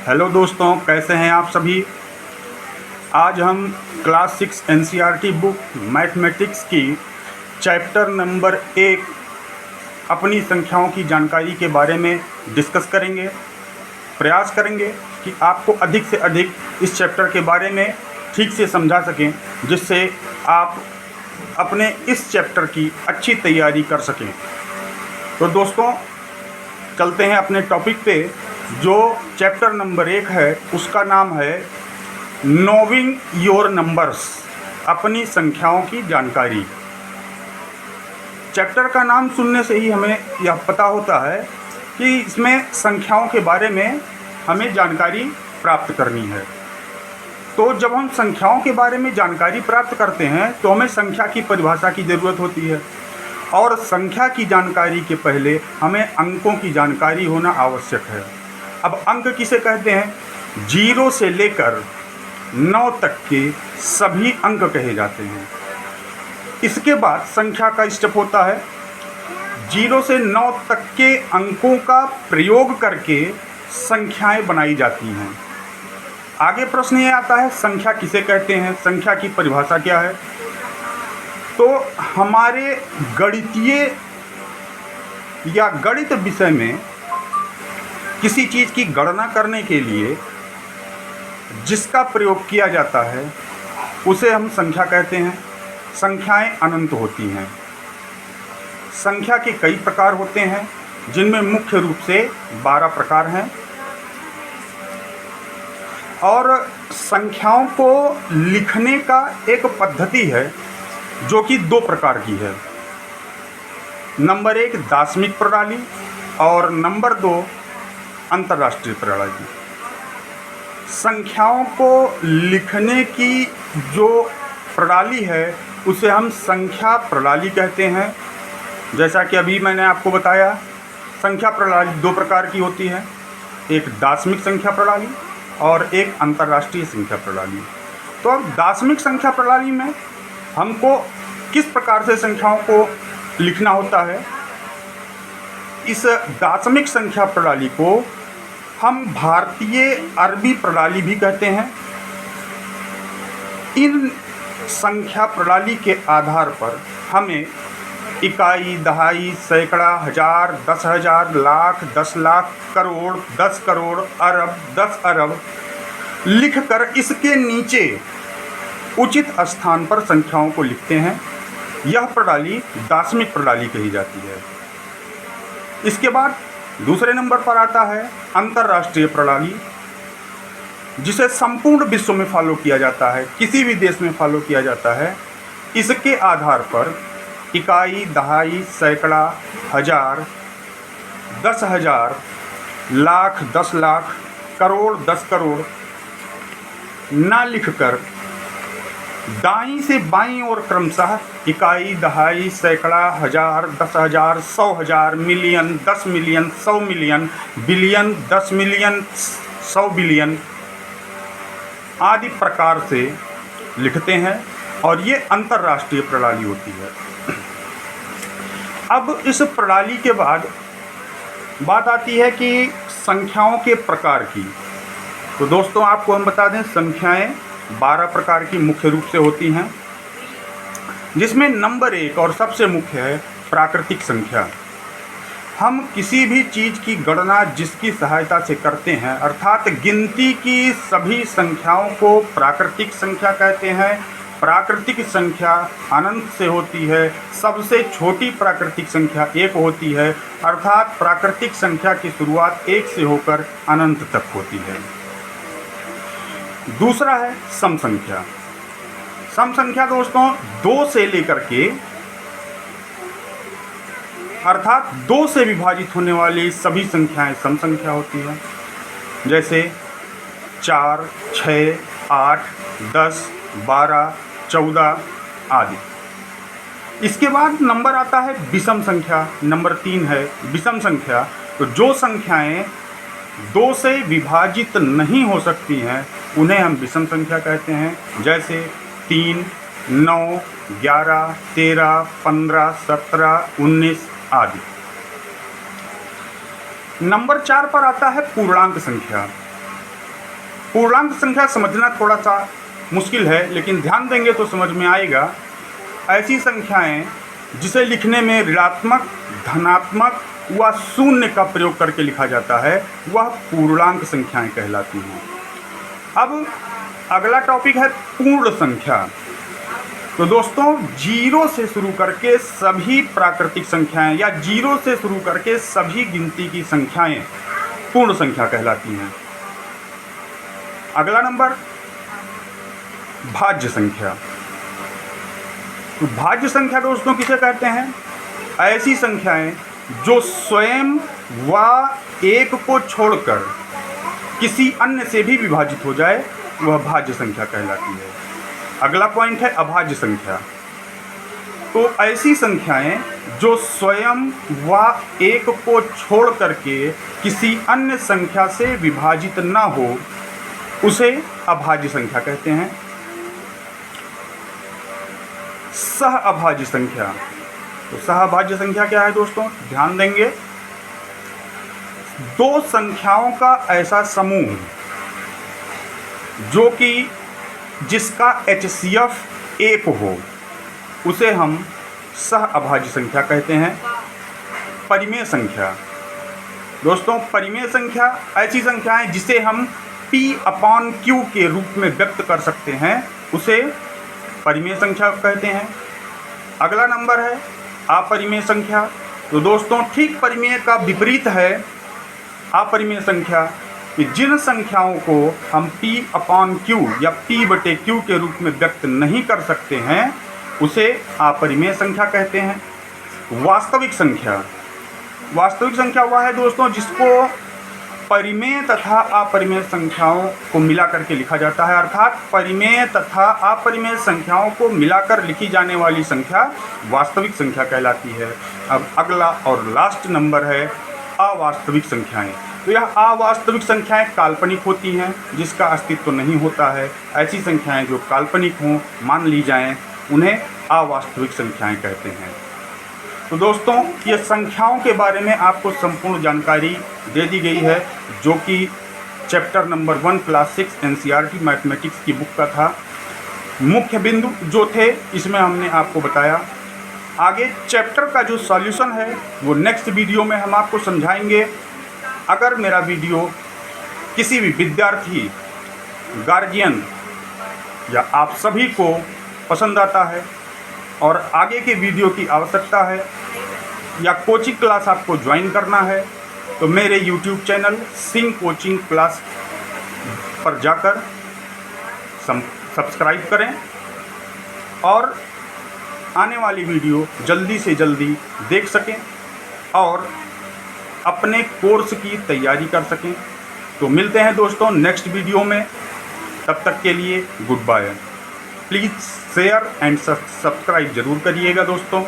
Hello दोस्तों, कैसे हैं आप सभी। आज हम क्लास 6 एनसीईआरटी बुक मैथमेटिक्स की चैप्टर नंबर 1 अपनी संख्याओं की जानकारी के बारे में डिस्कस करेंगे। प्रयास करेंगे कि आपको अधिक से अधिक इस चैप्टर के बारे में ठीक से समझा सकें, जिससे आप अपने इस चैप्टर की अच्छी तैयारी कर सकें। तो दोस्तों, चलते हैं अपने टॉपिक पे। जो चैप्टर नंबर 1 है उसका नाम है नोविंग योर नंबर्स, अपनी संख्याओं की जानकारी। चैप्टर का नाम सुनने से ही हमें यह पता होता है कि इसमें संख्याओं के बारे में हमें जानकारी प्राप्त करनी है। तो जब हम संख्याओं के बारे में जानकारी प्राप्त करते हैं तो हमें संख्या की परिभाषा की ज़रूरत होती है, और संख्या की जानकारी के पहले हमें अंकों की जानकारी होना आवश्यक है। अब अंक किसे कहते हैं? 0 से लेकर 9 तक के सभी अंक कहे जाते हैं। इसके बाद संख्या का स्टेप होता है 0 से 9 तक के अंकों का प्रयोग करके संख्याएं बनाई जाती हैं। आगे प्रश्न ये आता है, संख्या किसे कहते हैं, संख्या की परिभाषा क्या है। तो हमारे गणितीय या गणित विषय में किसी चीज़ की गणना करने के लिए जिसका प्रयोग किया जाता है उसे हम संख्या कहते हैं। संख्याएं अनंत होती हैं। संख्या के कई प्रकार होते हैं, जिनमें मुख्य रूप से 12 प्रकार हैं। और संख्याओं को लिखने का एक पद्धति है जो कि 2 प्रकार की है। नंबर 1 दार्शनिक प्रणाली और नंबर 2 अंतर्राष्ट्रीय प्रणाली। संख्याओं को लिखने की जो प्रणाली है उसे हम संख्या प्रणाली कहते हैं। जैसा कि अभी मैंने आपको बताया, संख्या प्रणाली 2 प्रकार की होती है, एक दार्शनिक संख्या प्रणाली और एक अंतर्राष्ट्रीय संख्या प्रणाली। तो अब दार्शनिक संख्या प्रणाली में हमको किस प्रकार से संख्याओं को लिखना होता है। इस दार्शनिक संख्या प्रणाली को हम भारतीय अरबी प्रणाली भी कहते हैं। इन संख्या प्रणाली के आधार पर हमें इकाई, दहाई, सैकड़ा, हजार, 10,000, लाख, 10 लाख, करोड़, 10 करोड़, अरब, 10 अरब लिखकर इसके नीचे उचित स्थान पर संख्याओं को लिखते हैं। यह प्रणाली दार्शनिक प्रणाली कही जाती है। इसके बाद दूसरे नंबर पर आता है अंतर्राष्ट्रीय प्रणाली, जिसे संपूर्ण विश्व में फॉलो किया जाता है, किसी भी देश में फॉलो किया जाता है। इसके आधार पर इकाई, दहाई, सैकड़ा, हजार, 10,000, लाख, 10 लाख, करोड़, 10 करोड़ ना लिखकर दाईं से बाईं ओर क्रमशः इकाई, दहाई, सैकड़ा, हजार, 10,000, 100,000, million, 10 million, 100 million, billion, 10 million, 100 billion आदि प्रकार से लिखते हैं, और ये अंतर्राष्ट्रीय प्रणाली होती है। अब इस प्रणाली के बाद बात आती है कि संख्याओं के प्रकार की। तो दोस्तों, आपको हम बता दें, संख्याएं 12 प्रकार की मुख्य रूप से होती हैं, जिसमें नंबर 1 और सबसे मुख्य है प्राकृतिक संख्या। हम किसी भी चीज़ की गणना जिसकी सहायता से करते हैं, अर्थात गिनती की सभी संख्याओं को प्राकृतिक संख्या कहते हैं। प्राकृतिक संख्या अनंत से होती है। सबसे छोटी प्राकृतिक संख्या 1 होती है, अर्थात प्राकृतिक संख्या की शुरुआत 1 से होकर अनंत तक होती है। दूसरा है सम संख्या। सम संख्या दोस्तों 2 से लेकर के, अर्थात 2 से विभाजित होने वाली सभी संख्याएं सम संख्या होती है। जैसे 4, 6, 8, 10, 12, 14 आदि। इसके बाद नंबर आता है विषम संख्या। नंबर 3 है विषम संख्या। तो जो संख्याएं 2 से विभाजित नहीं हो सकती हैं उन्हें हम विषम संख्या कहते हैं। जैसे 3, 9, 11, 13, 15, 17, 19 आदि। नंबर 4 पर आता है पूर्णांक संख्या। पूर्णांक संख्या समझना थोड़ा सा मुश्किल है, लेकिन ध्यान देंगे तो समझ में आएगा। ऐसी संख्याएं जिसे लिखने में ऋणात्मक, धनात्मक व शून्य का प्रयोग करके लिखा जाता है वह पूर्णांक संख्याएं कहलाती हैं। अब अगला टॉपिक है पूर्ण संख्या। तो दोस्तों, जीरो से शुरू करके सभी प्राकृतिक संख्याएं या जीरो से शुरू करके सभी गिनती की संख्याएं पूर्ण संख्या कहलाती हैं। अगला नंबर भाज्य संख्या। तो भाज्य संख्या दोस्तों किसे कहते हैं? ऐसी संख्याएं जो स्वयं व एक को छोड़कर किसी अन्य से भी विभाजित हो जाए वह भाज्य संख्या कहलाती है। अगला पॉइंट है अभाज्य संख्या। तो ऐसी संख्याएं जो स्वयं व एक को छोड़ करके किसी अन्य संख्या से विभाजित ना हो उसे अभाज्य संख्या कहते हैं। सह अभाज्य संख्या। तो सह अभाज्य संख्या क्या है दोस्तों? ध्यान देंगे, दो संख्याओं का ऐसा समूह जो कि जिसका HCF एक हो उसे हम सह अभाज्य संख्या कहते हैं। परिमेय संख्या। दोस्तों, परिमेय संख्या ऐसी संख्याएं जिसे हम P/Q के रूप में व्यक्त कर सकते हैं उसे परिमेय संख्या कहते हैं। अगला नंबर है अपरिमेय संख्या। तो दोस्तों, ठीक परिमेय का विपरीत है अपरिमेय संख्या, कि जिन संख्याओं को हम P/Q या P/Q के रूप में व्यक्त नहीं कर सकते हैं उसे अपरिमेय संख्या कहते हैं। वास्तविक संख्या। वास्तविक संख्या वह है दोस्तों जिसको परिमेय तथा अपरिमेय संख्याओं को मिला करके लिखा जाता है, अर्थात परिमेय तथा अपरिमेय संख्याओं को मिलाकर लिखी जाने वाली संख्या वास्तविक संख्या कहलाती है। अब अगला और लास्ट नंबर है अवास्तविक संख्याएं। तो यह अवास्तविक संख्याएं काल्पनिक होती हैं, जिसका अस्तित्व नहीं होता है। ऐसी संख्याएं जो काल्पनिक हों, मान ली जाएं, उन्हें अवास्तविक संख्याएं कहते हैं। तो दोस्तों, ये संख्याओं के बारे में आपको संपूर्ण जानकारी दे दी गई है, जो कि chapter number 1 class 6 NCERT mathematics की बुक का था। मुख्य बिंदु जो थे इसमें हमने आपको बताया। आगे चैप्टर का जो सॉल्यूशन है वो नेक्स्ट वीडियो में हम आपको समझाएंगे। अगर मेरा वीडियो किसी भी विद्यार्थी, गार्जियन या आप सभी को पसंद आता है और आगे के वीडियो की आवश्यकता है या कोचिंग क्लास आपको ज्वाइन करना है तो मेरे YouTube channel Singh coaching class पर जाकर सब्सक्राइब करें और आने वाली वीडियो जल्दी से जल्दी देख सकें और अपने कोर्स की तैयारी कर सकें। तो मिलते हैं दोस्तों नेक्स्ट वीडियो में। तब तक के लिए goodbye. Please share and subscribe ज़रूर करिएगा दोस्तों।